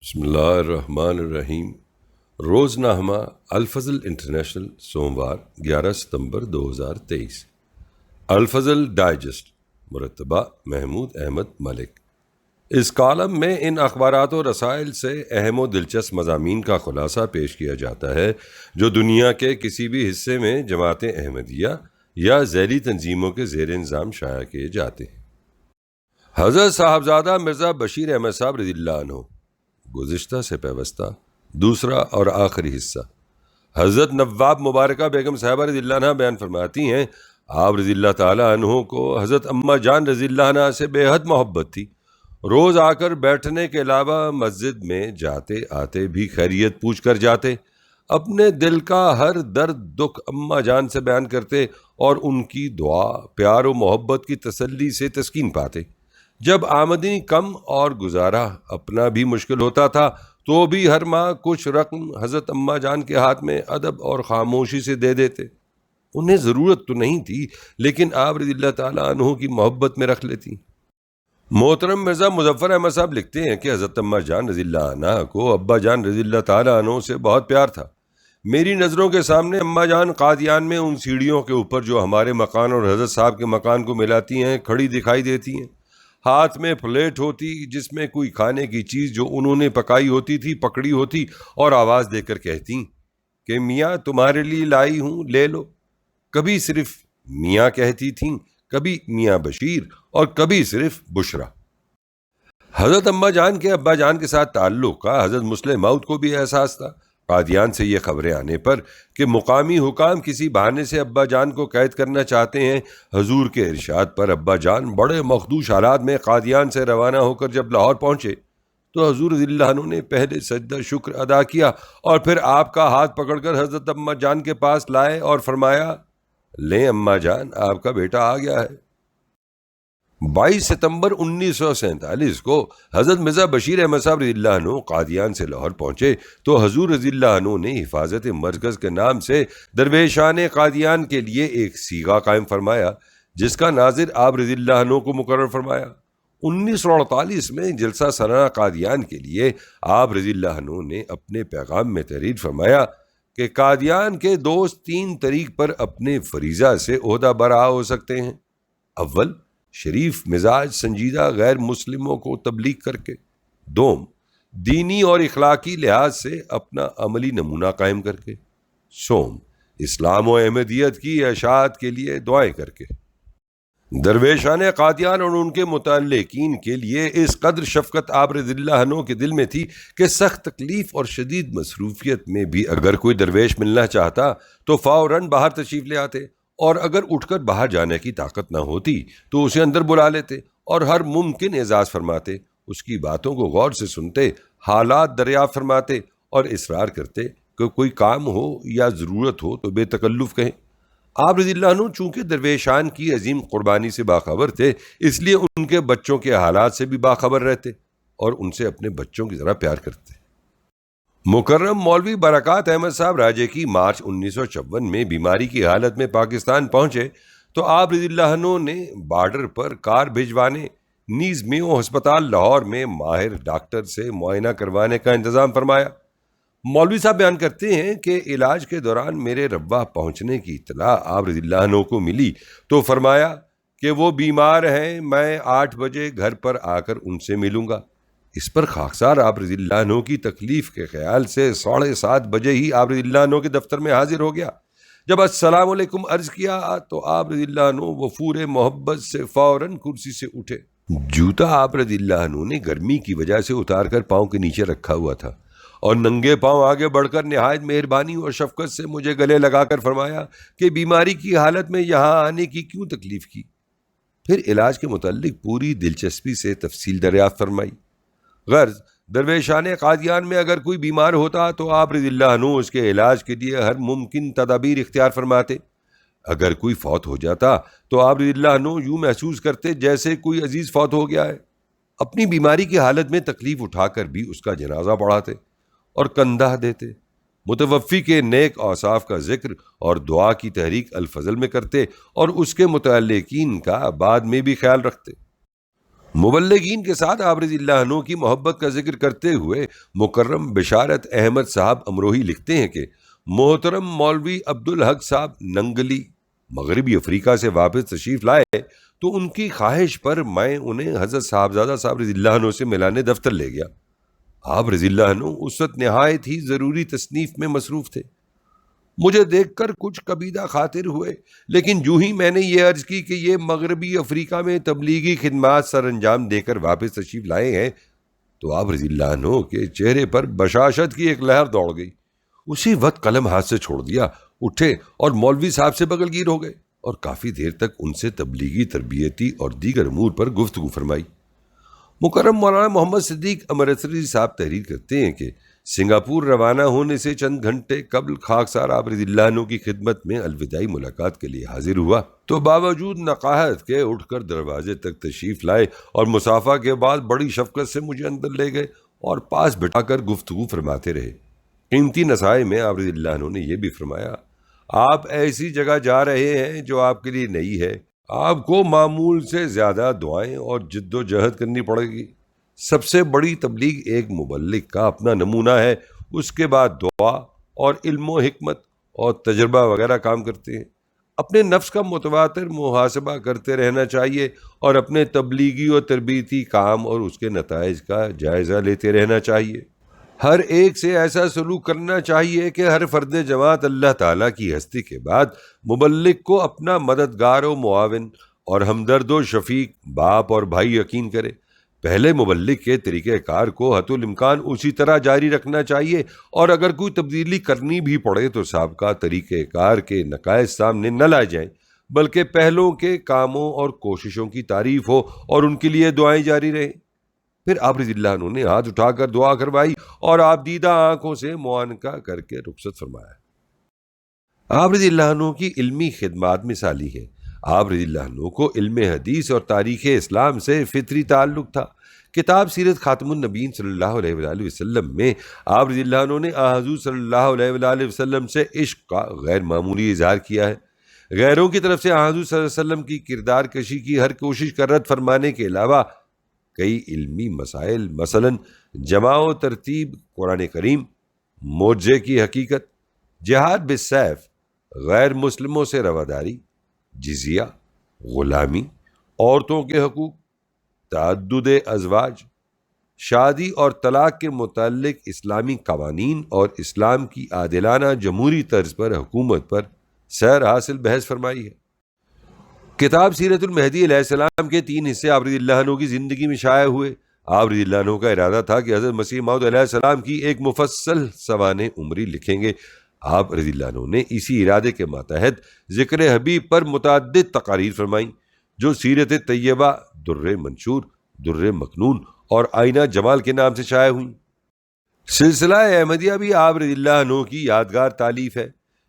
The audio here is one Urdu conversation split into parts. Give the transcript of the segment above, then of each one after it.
بسم اللہ الرحمن الرحیم۔ روزنامہ الفضل انٹرنیشنل، سوموار 11 ستمبر 2023۔ الفضل ڈائجسٹ، مرتبہ محمود احمد ملک۔ اس کالم میں ان اخبارات و رسائل سے اہم و دلچسپ مضامین کا خلاصہ پیش کیا جاتا ہے جو دنیا کے کسی بھی حصے میں جماعت احمدیہ یا ذیلی تنظیموں کے زیر انتظام شائع کیے جاتے ہیں۔ حضرت صاحبزادہ مرزا بشیر احمد صاحب رضی اللہ عنہ، گزشتہ سے پیوستہ دوسرا اور آخری حصہ۔ حضرت نواب مبارکہ بیگم صاحبہ رضی اللہ عنہ بیان فرماتی ہیں، آپ رضی اللہ تعالیٰ عنہ کو حضرت اماں جان رضی اللہ عنہ سے بے حد محبت تھی۔ روز آ کر بیٹھنے کے علاوہ مسجد میں جاتے آتے بھی خیریت پوچھ کر جاتے، اپنے دل کا ہر درد دکھ اماں جان سے بیان کرتے اور ان کی دعا پیار و محبت کی تسلی سے تسکین پاتے۔ جب آمدنی کم اور گزارا اپنا بھی مشکل ہوتا تھا تو بھی ہر ماہ کچھ رقم حضرت اماں جان کے ہاتھ میں ادب اور خاموشی سے دے دیتے۔ انہیں ضرورت تو نہیں تھی لیکن آپ رضی اللہ تعالیٰ عنہ کی محبت میں رکھ لیتی۔ محترم مرزا مظفر احمد صاحب لکھتے ہیں کہ حضرت اماں جان رضی اللہ عنہ کو ابا جان رضی اللہ تعالیٰ عنہ سے بہت پیار تھا۔ میری نظروں کے سامنے اماں جان قادیان میں ان سیڑھیوں کے اوپر جو ہمارے مکان اور حضرت صاحب کے مکان کو ملاتی ہیں کھڑی دکھائی دیتی ہیں۔ ہاتھ میں پلیٹ ہوتی جس میں کوئی کھانے کی چیز جو انہوں نے پکائی ہوتی تھی پکڑی ہوتی اور آواز دے کر کہتی کہ میاں تمہارے لیے لائی ہوں، لے لو۔ کبھی صرف میاں کہتی تھیں، کبھی میاں بشیر اور کبھی صرف بشرا۔ حضرت اماں جان کے ابا جان کے ساتھ تعلق کا حضرت مسلم موعود کو بھی احساس تھا۔ قادیان سے یہ خبریں آنے پر کہ مقامی حکام کسی بہانے سے ابا جان کو قید کرنا چاہتے ہیں، حضور کے ارشاد پر ابا جان بڑے مخدوش حالات میں قادیان سے روانہ ہو کر جب لاہور پہنچے تو حضور رضی اللہ عنہ نے پہلے سجدہ شکر ادا کیا اور پھر آپ کا ہاتھ پکڑ کر حضرت اماں جان کے پاس لائے اور فرمایا، لیں اماں جان، آپ کا بیٹا آ گیا ہے۔ 22 ستمبر 1947 کو حضرت مرزا بشیر احمد صاحب رضی اللہ عنہ قادیان سے لاہور پہنچے تو حضور رضی اللہ عنہ نے حفاظت مرکز کے نام سے درویشان قادیان کے لیے ایک سیغہ قائم فرمایا جس کا ناظر آپ رضی اللہ عنہ کو مقرر فرمایا۔ 1948 میں جلسہ سالانہ قادیان کے لیے آپ رضی اللہ عنہ نے اپنے پیغام میں تحریر فرمایا کہ قادیان کے دوست 3 طریق پر اپنے فریضہ سے عہدہ برآ ہو سکتے ہیں۔ اول، شریف مزاج سنجیدہ غیر مسلموں کو تبلیغ کر کے۔ دوم، دینی اور اخلاقی لحاظ سے اپنا عملی نمونہ قائم کر کے۔ سوم، اسلام و احمدیت کی اشاعت کے لیے دعائیں کر کے۔ درویشان قادیان اور ان کے متعلقین کے لیے اس قدر شفقت آپ رضی اللہ عنہ کے دل میں تھی کہ سخت تکلیف اور شدید مصروفیت میں بھی اگر کوئی درویش ملنا چاہتا تو فوراً باہر تشریف لے آتے، اور اگر اٹھ کر باہر جانے کی طاقت نہ ہوتی تو اسے اندر بلا لیتے اور ہر ممکن اعزاز فرماتے، اس کی باتوں کو غور سے سنتے، حالات دریافت فرماتے اور اصرار کرتے کہ کوئی کام ہو یا ضرورت ہو تو بے تکلف کہیں۔ آپ رضی اللہ عنہ چونکہ درویشان کی عظیم قربانی سے باخبر تھے اس لیے ان کے بچوں کے حالات سے بھی باخبر رہتے اور ان سے اپنے بچوں کی طرح پیار کرتے۔ مکرم مولوی برکات احمد صاحب راجے کی مارچ 1954 میں بیماری کی حالت میں پاکستان پہنچے تو آپ رضی اللہ عنہ نے بارڈر پر کار بھجوانے نیز میو ہسپتال لاہور میں ماہر ڈاکٹر سے معائنہ کروانے کا انتظام فرمایا۔ مولوی صاحب بیان کرتے ہیں کہ علاج کے دوران میرے ربوہ پہنچنے کی اطلاع آپ رضی اللہ عنہ کو ملی تو فرمایا کہ وہ بیمار ہیں، میں 8 بجے گھر پر آ کر ان سے ملوں گا۔ اس پر خاکسار آپ رضی اللہ عنہ کی تکلیف کے خیال سے 7:30 بجے ہی آپ رضی اللہ عنہ کے دفتر میں حاضر ہو گیا۔ جب السلام علیکم عرض کیا تو آپ رضی اللہ عنہ وفور محبت سے فوراً کرسی سے اٹھے۔ جوتا آپ رضی اللہ عنہ نے گرمی کی وجہ سے اتار کر پاؤں کے نیچے رکھا ہوا تھا اور ننگے پاؤں آگے بڑھ کر نہایت مہربانی اور شفقت سے مجھے گلے لگا کر فرمایا کہ بیماری کی حالت میں یہاں آنے کی کیوں تکلیف کی۔ پھر علاج کے متعلق پوری دلچسپی سے تفصیل دریافت فرمائی۔ غرض، درویشان قادیان میں اگر کوئی بیمار ہوتا تو آپ رضی اللہ عنہ اس کے علاج کے لیے ہر ممکن تدابیر اختیار فرماتے۔ اگر کوئی فوت ہو جاتا تو آپ رضی اللہ عنہ یوں محسوس کرتے جیسے کوئی عزیز فوت ہو گیا ہے۔ اپنی بیماری کی حالت میں تکلیف اٹھا کر بھی اس کا جنازہ پڑھاتے اور کندھا دیتے۔ متوفی کے نیک اوصاف کا ذکر اور دعا کی تحریک الفضل میں کرتے اور اس کے متعلقین کا بعد میں بھی خیال رکھتے۔ مبلغین کے ساتھ آپ رضی اللہ عنہ کی محبت کا ذکر کرتے ہوئے مکرم بشارت احمد صاحب امروہی لکھتے ہیں کہ محترم مولوی عبدالحق صاحب ننگلی مغربی افریقہ سے واپس تشریف لائے تو ان کی خواہش پر میں انہیں حضرت صاحبزادہ صاحب رضی اللہ عنہ سے ملانے دفتر لے گیا۔ آپ رضی اللہ عنہ اس وقت نہایت ہی ضروری تصنیف میں مصروف تھے۔ مجھے دیکھ کر کچھ کبیدہ خاطر ہوئے، لیکن جو ہی میں نے یہ عرض کی کہ یہ مغربی افریقہ میں تبلیغی خدمات سر انجام دے کر واپس تشریف لائے ہیں، تو آپ رضی اللہ عنہ کے چہرے پر بشاشت کی ایک لہر دوڑ گئی۔ اسی وقت قلم ہاتھ سے چھوڑ دیا، اٹھے اور مولوی صاحب سے بغل گیر ہو گئے اور کافی دیر تک ان سے تبلیغی تربیتی اور دیگر امور پر گفتگو فرمائی۔ مکرم مولانا محمد صدیق امرتسری صاحب تحریر کرتے ہیں کہ سنگاپور روانہ ہونے سے چند گھنٹے قبل خاکسار آپ رضی اللہ عنہ کی خدمت میں الوداعی ملاقات کے لیے حاضر ہوا تو باوجود نقاہت کے اٹھ کر دروازے تک تشریف لائے اور مصافحہ کے بعد بڑی شفقت سے مجھے اندر لے گئے اور پاس بٹھا کر گفتگو فرماتے رہے۔ قیمتی نصائح میں آپ رضی اللہ عنہ نے یہ بھی فرمایا، آپ ایسی جگہ جا رہے ہیں جو آپ کے لیے نئی ہے، آپ کو معمول سے زیادہ دعائیں اور جد و جہد کرنی پڑے گی۔ سب سے بڑی تبلیغ ایک مبلغ کا اپنا نمونہ ہے، اس کے بعد دعا اور علم و حکمت اور تجربہ وغیرہ کام کرتے ہیں۔ اپنے نفس کا متواتر محاسبہ کرتے رہنا چاہیے اور اپنے تبلیغی اور تربیتی کام اور اس کے نتائج کا جائزہ لیتے رہنا چاہیے۔ ہر ایک سے ایسا سلوک کرنا چاہیے کہ ہر فرد جماعت اللہ تعالیٰ کی ہستی کے بعد مبلغ کو اپنا مددگار و معاون اور ہمدرد و شفیق باپ اور بھائی یقین کرے۔ پہلے مبلغ کے طریقہ کار کو حتی الامکان اسی طرح جاری رکھنا چاہیے اور اگر کوئی تبدیلی کرنی بھی پڑے تو سابقہ طریقہ کار کے نقائص سامنے نہ لائے جائیں، بلکہ پہلوں کے کاموں اور کوششوں کی تعریف ہو اور ان کے لیے دعائیں جاری رہیں۔ پھر آپ رضی اللہ عنہ نے ہاتھ اٹھا کر دعا کروائی اور آپ دیدہ آنکھوں سے معانقہ کر کے رخصت فرمایا۔ آپ رضی اللہ عنہ کی علمی خدمات مثالی ہے۔ آپ رضی اللہ عنہ کو علم حدیث اور تاریخ اسلام سے فطری تعلق تھا۔ کتاب سیرت خاتم النبیین صلی اللہ علیہ وآلہ وسلم میں آپ رضی اللہ عنہ نے حضور صلی اللہ علیہ وآلہ وسلم سے عشق کا غیر معمولی اظہار کیا ہے۔ غیروں کی طرف سے حضور صلی اللہ علیہ وسلم کی کردار کشی کی ہر کوشش کا رد فرمانے کے علاوہ کئی علمی مسائل مثلاً جمع و ترتیب قرآن کریم، معجزے کی حقیقت، جہاد بالسیف، غیر مسلموں سے رواداری، جزیہ، غلامی، عورتوں کے حقوق، تعدد ازواج، شادی اور طلاق کے متعلق اسلامی قوانین اور اسلام کی عادلانہ جمہوری طرز پر حکومت پر سیر حاصل بحث فرمائی ہے۔ کتاب سیرت المہدی علیہ السلام کے 3 حصے آپ رضی اللہ عنہ کی زندگی میں شائع ہوئے۔ آپ رضی اللہ عنہ کا ارادہ تھا کہ حضرت مسیح موعود علیہ السلام کی ایک مفصل سوانح عمری لکھیں گے۔ آپ رضی اللہ عنہ نے اسی ارادے کے ماتحت ذکر حبیب پر متعدد تقاریر فرمائیں جو سیرت طیبہ، در منشور، در مکنون اور آئینہ جمال کے نام سے شائع ہوئیں۔ سلسلہ احمدیہ بھی آپ رضی اللہ عنہ کی یادگار تالیف ہے۔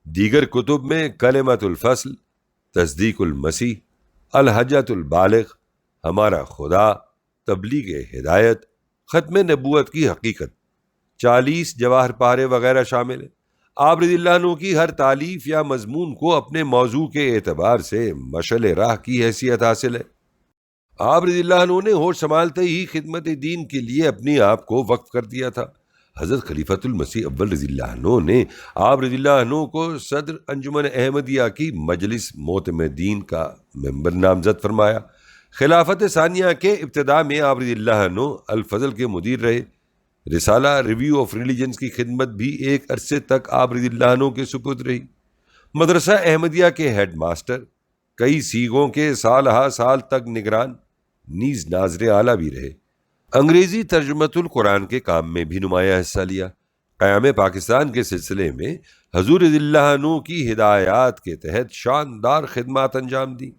دیگر کتب میں کلمۃ الفصل، تصدیق المسیح، الحجۃ البالغ، ہمارا خدا، تبلیغ ہدایت، ختم نبوت کی حقیقت، 40 جواہر پارے وغیرہ شامل ہیں۔ آپ رضی اللہ عنہ کی ہر تالیف یا مضمون کو اپنے موضوع کے اعتبار سے مشعل راہ کی حیثیت حاصل ہے۔ آپ رضی اللہ عنہ نے ہوش سنبھالتے ہی خدمت دین کے لیے اپنے آپ کو وقف کر دیا تھا۔ حضرت خلیفۃ المسیح اول رضی اللہ عنہ نے آپ رضی اللہ عنہ کو صدر انجمن احمدیہ کی مجلس معتمدین کا ممبر نامزد فرمایا۔ خلافت ثانیہ کے ابتداء میں آپ رضی اللہ عنہ الفضل کے مدیر رہے۔ رسالہ ریویو آف ریلیجنز کی خدمت بھی ایک عرصے تک آپ رضی اللہ عنہ کے سپرد رہی۔ مدرسہ احمدیہ کے ہیڈ ماسٹر، کئی سیغوں کے سال ہا سال تک نگران، نیز ناظر اعلیٰ بھی رہے۔ انگریزی ترجمۃ القرآن کے کام میں بھی نمایاں حصہ لیا۔ قیام پاکستان کے سلسلے میں حضور رضی اللہ عنہ کی ہدایات کے تحت شاندار خدمات انجام دی۔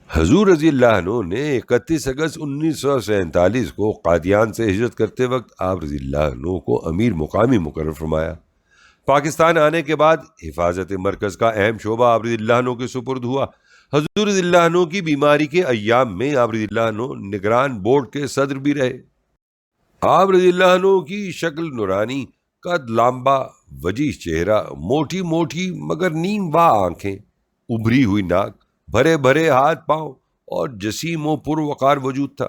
حضور رضی اللہ عنہ نے 31 اگست 1947 کو قادیان سے ہجرت کرتے وقت آپ رضی اللہ عنہ کو امیر مقامی مقرر فرمایا۔ پاکستان آنے کے بعد حفاظت مرکز کا اہم شعبہ آپ رضی اللہ عنہ کے سپرد ہوا۔ حضور رضی اللہ عنہ کی بیماری کے ایام میں آپ رضی اللہ عنہ نگران بورڈ کے صدر بھی رہے۔ آپ رضی اللہ عنہ کی شکل نورانی، قد لامبا، وجیح چہرہ، موٹی موٹی مگر نیم واہ آنکھیں، ابھری ہوئی ناک، بھرے بھرے ہاتھ پاؤں اور جسیم و پر وقار وجود تھا۔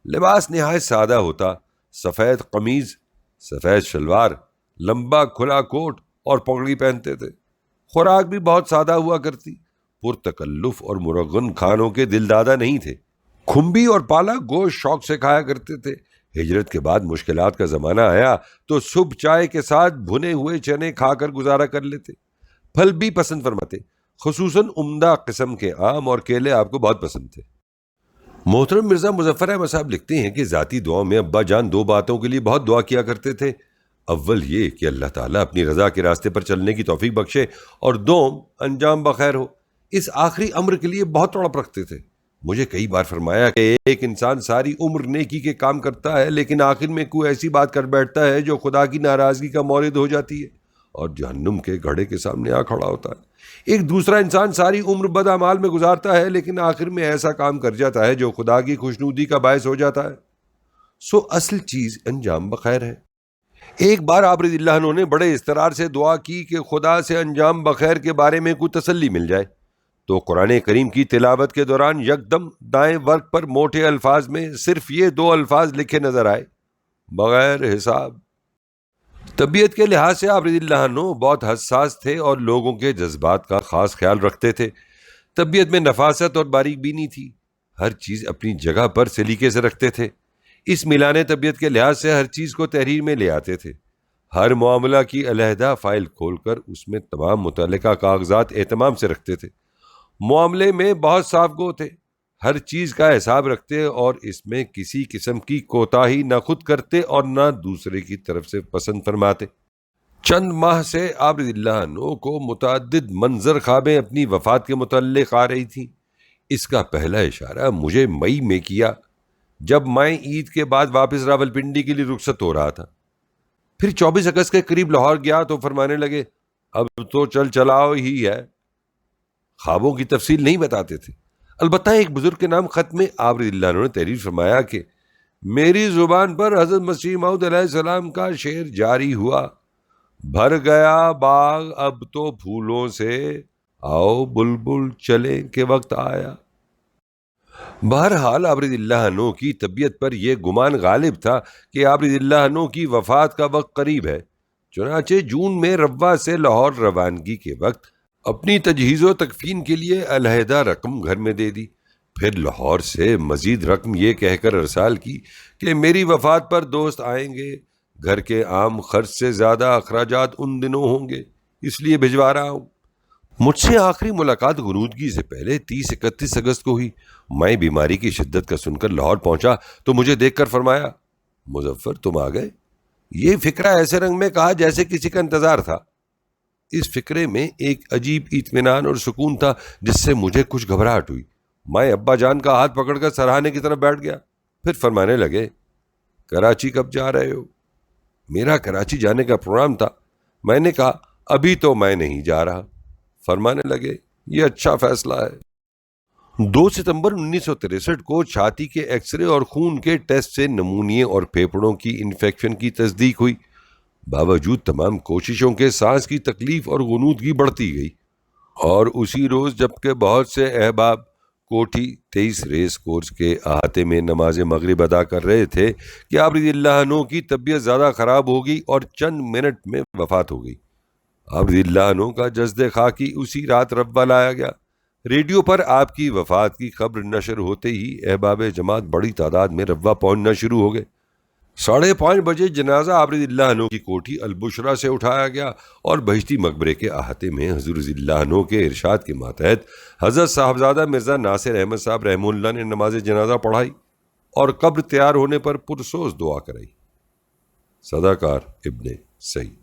لباس نہایت سادہ ہوتا، سفید قمیض، سفید شلوار، لمبا کھلا کوٹ اور پگڑی پہنتے تھے۔ خوراک بھی بہت سادہ ہوا کرتی، پرتکلف اور مرغن کھانوں کے دل دادا نہیں تھے۔ کھمبی اور پالا گوشت شوق سے کھایا کرتے تھے۔ ہجرت کے بعد مشکلات کا زمانہ آیا تو صبح چائے کے ساتھ بھنے ہوئے چنے کھا کر گزارا کر لیتے۔ پھل بھی پسند فرماتے، خصوصاً عمدہ قسم کے آم اور کیلے آپ کو بہت پسند تھے۔ محترم مرزا مظفر احمد صاحب لکھتے ہیں کہ ذاتی دعاؤں میں ابا جان دو باتوں کے لیے بہت دعا کیا کرتے تھے۔ اول یہ کہ اللہ تعالیٰ اپنی رضا کے راستے پر چلنے کی توفیق بخشے، اور دوم انجام بخیر ہو۔ اس آخری امر کے لیے بہت تڑپ رکھتے تھے۔ مجھے کئی بار فرمایا کہ ایک انسان ساری عمر نیکی کے کام کرتا ہے، لیکن آخر میں کوئی ایسی بات کر بیٹھتا ہے جو خدا کی ناراضگی کا مورد ہو جاتی ہے اور جہنم کے گھڑے کے سامنے آ کھڑا ہوتا ہے۔ ایک دوسرا انسان ساری عمر بد اعمال میں گزارتا ہے، لیکن آخر میں ایسا کام کر جاتا ہے جو خدا کی خوشنودی کا باعث ہو جاتا ہے۔ سو اصل چیز انجام بخیر ہے۔ ایک بار آپ رضی اللہ عنہ نے بڑے اضطرار سے دعا کی کہ خدا سے انجام بخیر کے بارے میں کوئی تسلی مل جائے، تو قرآن کریم کی تلاوت کے دوران یکدم دائیں ورق پر موٹے الفاظ میں صرف یہ دو الفاظ لکھے نظر آئے: بغیر حساب۔ طبیعت کے لحاظ سے آپ رضی اللہ عنہ بہت حساس تھے اور لوگوں کے جذبات کا خاص خیال رکھتے تھے۔ طبیعت میں نفاست اور باریک بینی تھی، ہر چیز اپنی جگہ پر سلیقے سے رکھتے تھے۔ اس ملانے طبیعت کے لحاظ سے ہر چیز کو تحریر میں لے آتے تھے۔ ہر معاملہ کی علیحدہ فائل کھول کر اس میں تمام متعلقہ کاغذات اہتمام سے رکھتے تھے۔ معاملے میں بہت صاف گو تھے، ہر چیز کا حساب رکھتے اور اس میں کسی قسم کی کوتاہی نہ خود کرتے اور نہ دوسرے کی طرف سے پسند فرماتے۔ چند ماہ سے آپ رضی اللہ عنہ کو متعدد منظر خوابیں اپنی وفات کے متعلق آ رہی تھیں۔ اس کا پہلا اشارہ مجھے مئی میں کیا، جب میں عید کے بعد واپس راولپنڈی کے لیے رخصت ہو رہا تھا۔ پھر 24 اگست کے قریب لاہور گیا تو فرمانے لگے، اب تو چلاؤ ہی ہے۔ خوابوں کی تفصیل نہیں بتاتے تھے، البتہ ایک بزرگ کے نام خط میں آپ رضی اللہ عنہ نے تحریر فرمایا کہ میری زبان پر حضرت مسیح موعود علیہ السلام کا شعر جاری ہوا: بھر گیا باغ اب تو پھولوں سے، آؤ بلبل چلیں کہ وقت آیا۔ بہرحال آپ رضی اللہ عنہ کی طبیعت پر یہ گمان غالب تھا کہ آپ رضی اللہ عنہ کی وفات کا وقت قریب ہے۔ چنانچہ جون میں روا سے لاہور روانگی کے وقت اپنی تجہیز و تکفین کے لیے علیحدہ رقم گھر میں دے دی، پھر لاہور سے مزید رقم یہ کہہ کر ارسال کی کہ میری وفات پر دوست آئیں گے، گھر کے عام خرچ سے زیادہ اخراجات ان دنوں ہوں گے، اس لیے بھجوا رہا ہوں۔ مجھ سے آخری ملاقات غنودگی سے پہلے 30-31 اگست کو ہوئی۔ میں بیماری کی شدت کا سن کر لاہور پہنچا تو مجھے دیکھ کر فرمایا، مظفر تم آ گئے۔ یہ فکرہ ایسے رنگ میں کہا جیسے کسی کا انتظار تھا۔ اس فکرے میں ایک عجیب اطمینان اور سکون تھا جس سے مجھے کچھ گھبراہٹ ہوئی۔ میں ابا جان کا ہاتھ پکڑ کر سراہانے کی طرف بیٹھ گیا، پھر فرمانے لگے، کراچی کب جا رہے ہو؟ میرا کراچی جانے کا پروگرام تھا۔ میں نے کہا، ابھی تو میں نہیں جا رہا۔ فرمانے لگے، یہ اچھا فیصلہ ہے۔ 2 ستمبر 1963 کو چھاتی کے ایکس رے اور خون کے ٹیسٹ سے نمونیے اور پھیپھڑوں کی انفیکشن کی تصدیق ہوئی۔ باوجود تمام کوششوں کے سانس کی تکلیف اور غنودگی بڑھتی گئی، اور اسی روز جبکہ بہت سے احباب کوٹھی 23 ریس کورس کے احاطے میں نماز مغرب ادا کر رہے تھے کہ آپ رضی اللہ عنہ کی طبیعت زیادہ خراب ہو گئی اور چند منٹ میں وفات ہو گئی۔ آپ رضی اللہ عنہ کا جسد خاکی اسی رات روا لایا گیا۔ ریڈیو پر آپ کی وفات کی خبر نشر ہوتے ہی احباب جماعت بڑی تعداد میں روا پہنچنا شروع ہو گئے۔ 5:30 بجے جنازہ آپ رضی اللہ عنہ کی کوٹھی البشرا سے اٹھایا گیا اور بہشتی مقبرے کے احاطے میں حضور رضی اللہ عنہ کے ارشاد کے ماتحت حضرت صاحبزادہ مرزا ناصر احمد صاحب رحمہ اللہ نے نماز جنازہ پڑھائی اور قبر تیار ہونے پر پرسوز دعا کرائی۔ صداکار ابن سعید۔